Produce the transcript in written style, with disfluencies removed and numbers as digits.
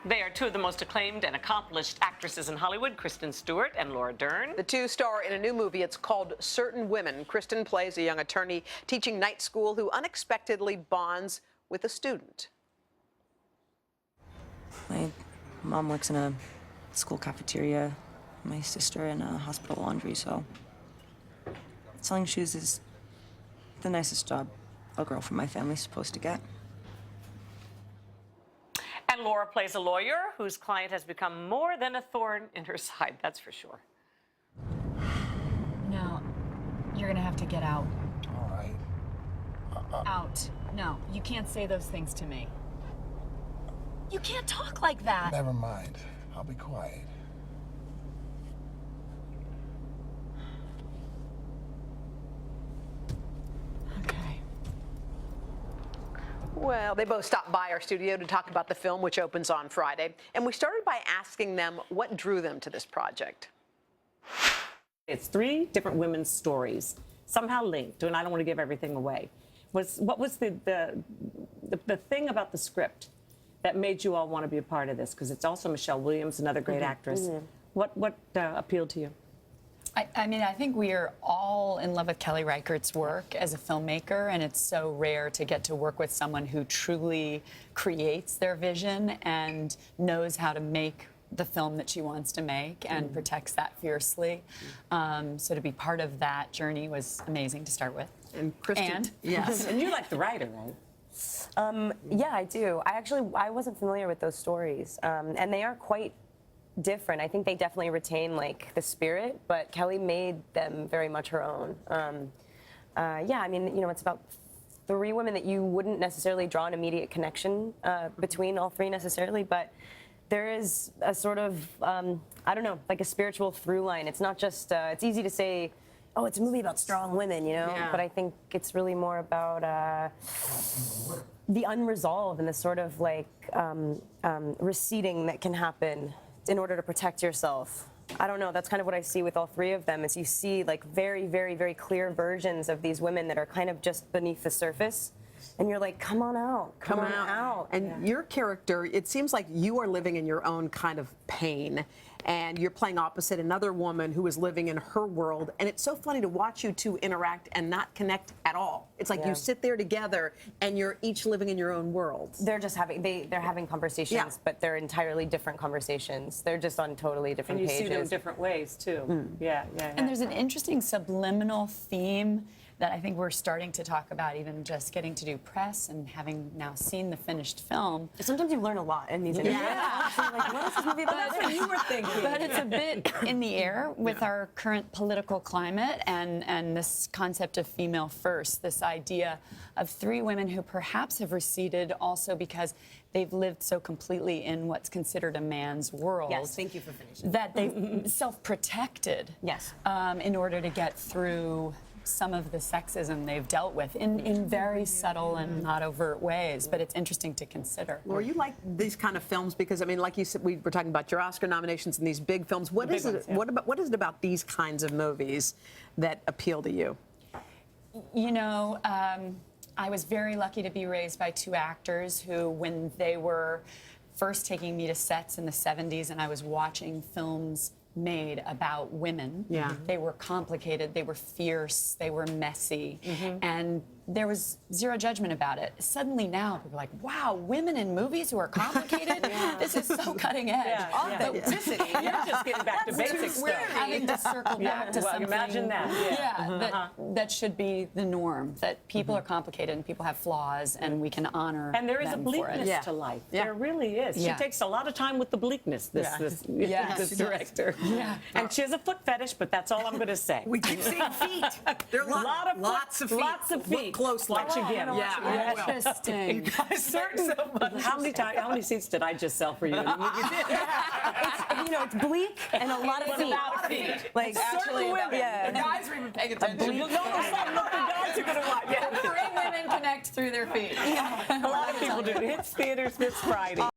They are two of the most acclaimed and accomplished actresses in Hollywood, Kristen Stewart and Laura Dern. The two star in a new movie. It's called Certain Women. Kristen plays a young attorney teaching night school who unexpectedly bonds with a student. My mom works in a school cafeteria, my sister in a hospital laundry, so selling shoes is the nicest job a girl from my family's supposed to get. And Laura plays a lawyer whose client has become more than a thorn in her side, that's for sure. No, you're gonna have to get out. All right. Out. No, you can't say those things to me. You can't talk like that. Never mind. I'll be quiet. Okay. Well, they both stopped by our studio to talk about the film, which opens on Friday. And we started by asking them what drew them to this project. It's three different women's stories, somehow linked, and I don't want to give everything away. What was the thing about the script that made you all want to be a part of this? Because it's also Michelle Williams, another great actress. What appealed to you? I mean, I think we are all in love with Kelly Reichardt's work as a filmmaker, and it's so rare to get to work with someone who truly creates their vision and knows how to make the film that she wants to make and protects that fiercely. So to be part of that journey was amazing to start with. And Kristen. Yes. And you like the writer, right? Yeah, I do. I wasn't familiar with those stories, and they are quite different. I think they definitely retain like the spirit, but Kelly made them very much her own. Yeah, I mean, you know, it's about three women that you wouldn't necessarily draw an immediate connection between all three necessarily, but there is a sort of, I don't know, like a spiritual through line. It's not just, it's easy to say, oh, it's a movie about strong women, you know? Yeah. But I think it's really more about the unresolved and the sort of like receding that can happen in order to protect yourself. I don't know, that's kind of what I see with all three of them, is you see like very, very, very clear versions of these women that are kind of just beneath the surface. And you're like, come on out, come on out. And your character, it seems like you are living in your own kind of pain, and you're playing opposite another woman who is living in her world. And it's so funny to watch you two interact and not connect at all. It's like you sit there together and you're each living in your own worlds. They're just having, they're having conversations, but they're entirely different conversations. They're just on totally different And you pages. see them in different ways, too. Yeah. And there's an interesting subliminal theme that I think we're starting to talk about, even just getting to do press and having now seen the finished film. Sometimes you learn a lot in these interviews. Like, what is this movie about? That's what you were thinking. But it's a bit in the air with our current political climate and this concept of female first, this idea of three women who perhaps have receded also because they've lived so completely in what's considered a man's world. Yes, thank you for finishing. That they've self-protected in order to get through some of the sexism they've dealt with in very subtle and not overt ways, but it's interesting to consider. Laura, you like these kind of films because, I mean, like you said, we were talking about your Oscar nominations and these big films. What is it? What is it about these kinds of movies that appeal to you? You know, I was very lucky to be raised by two actors who, when they were first taking me to sets in the 70s and I was watching films made about women. They were complicated, they were fierce, they were messy, and there was zero judgment about it. Suddenly now, people are like, wow, women in movies who are complicated? This is so cutting edge. Authenticity. You're just getting back to basics. We're having to circle back to something. Imagine that. That should be the norm, that people are complicated and people have flaws and we can honor And there is a them for it. bleakness to life. There really is. She takes a lot of time with the bleakness, this director. And she has a foot fetish, but that's all I'm going to say. We keep seeing feet. There are lots of feet. Lots of feet. Look closely. Watch again. Interesting. You guys certain. How many seats did I just sell for you? You did. You know, it's bleak and a lot of feet. Like actually, the guys are even paying attention. No, the guys are going to watch. Three women connect through their feet. A lot of people do. It hits theaters this Friday.